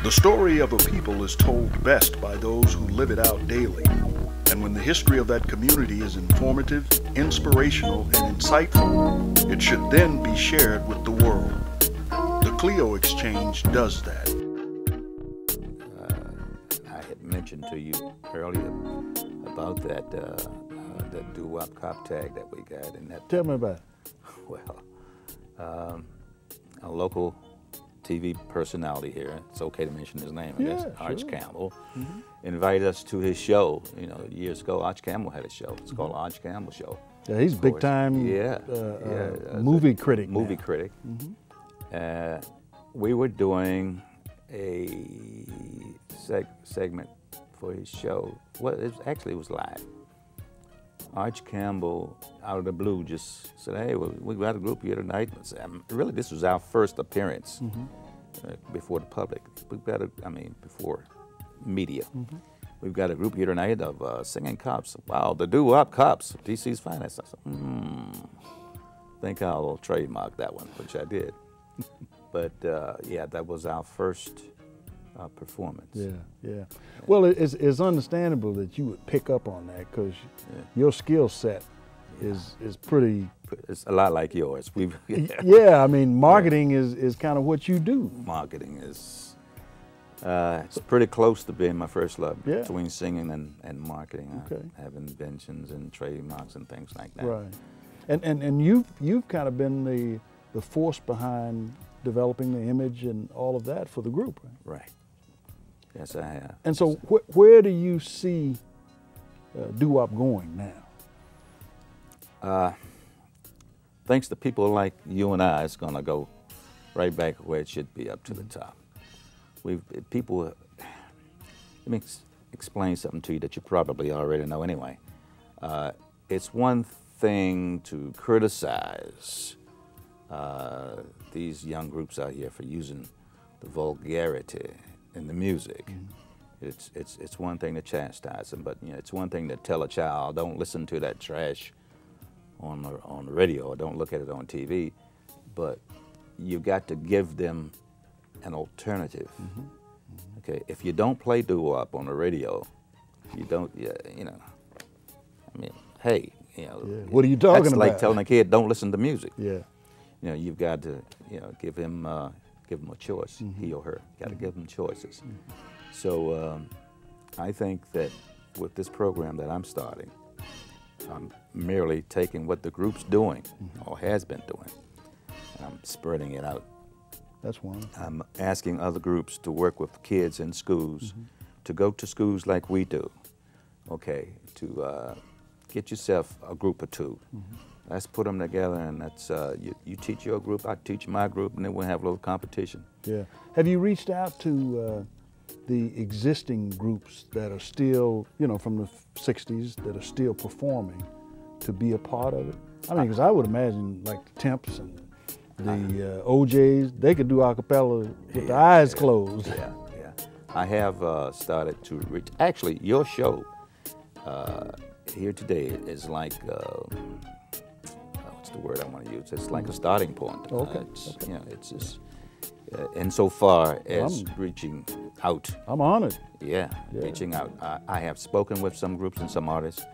The story of a people is told best by those who live it out daily. And when the history of that community is informative, inspirational, and insightful, it should then be shared with the world. The Clio Exchange does that. I had mentioned to you earlier about that doo-wop cop tag that we got. And that, tell me about it. Well, a local TV personality here, it's okay to mention his name, I guess, Arch Campbell, invited us to his show. You know, years ago, Arch Campbell had a show. It's called Arch Campbell Show. Yeah, he's big time movie critic. Movie critic. We were doing a segment for his show. Well, it was live. Arch Campbell, out of the blue, just said, "Hey, well, we got a group here tonight." Really, this was our first appearance before the public. Before media. We've got a group here tonight of singing cops. Wow, the doo-wop cops, DC's finest. I said, think I'll trademark that one, which I did. But yeah, that was our first performance. Yeah. Well, it's understandable that you would pick up on that because your skill set is pretty. It's a lot like yours. Yeah, I mean, marketing is kind of what you do. Marketing is it's pretty close to being my first love between singing and marketing. Okay. I have inventions and trademarks and things like that. Right, and you've kind of been the force behind developing the image and all of that for the group, right? Right. Yes, I have. And so where do you see doo-wop going now? Thanks to people like you and I, it's going to go right back where it should be, up to the top. Let me explain something to you that you probably already know anyway. It's one thing to criticize these young groups out here for using the vulgarity in the music. It's one thing to chastise them, but it's one thing to tell a child, don't listen to that trash on the radio, or don't look at it on TV. But you got to give them an alternative. Okay, if you don't play doo-wop on the radio, you don't. I mean, hey, what are you talking about? That's like telling a kid, don't listen to music. Yeah. You've got to, give him a choice, he or her. Got to give them choices. So I think that with this program that I'm starting, I'm merely taking what the group's doing, or has been doing, and I'm spreading it out. That's wonderful. I'm asking other groups to work with kids in schools, to go to schools like we do, okay, to get yourself a group or two. Let's put them together, and that's you teach your group, I teach my group, and then we'll have a little competition. Yeah. Have you reached out to the existing groups that are still, from the '60s, that are still performing, to be a part of it? I mean, because I would imagine like the Temps and the OJs, they could do a cappella with the eyes closed. Yeah. I have started to reach. Actually, your show here today is like. The word I want to use. It's like a starting point. Okay. It's just insofar as reaching out. I'm honored. Yeah, reaching out. I have spoken with some groups and some artists.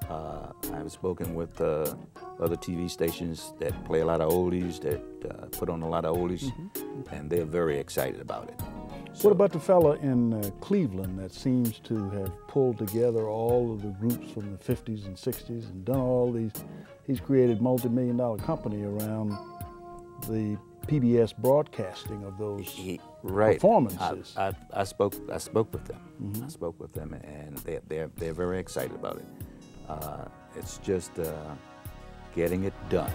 I have spoken with other TV stations that play a lot of oldies, that put on a lot of oldies, and they're very excited about it. So, what about the fella in Cleveland that seems to have pulled together all of the groups from the 50s and 60s and done all these? He's created a multi-million-dollar company around the PBS broadcasting of those performances. I spoke with them. I spoke with them, and they're very excited about it. It's just getting it done.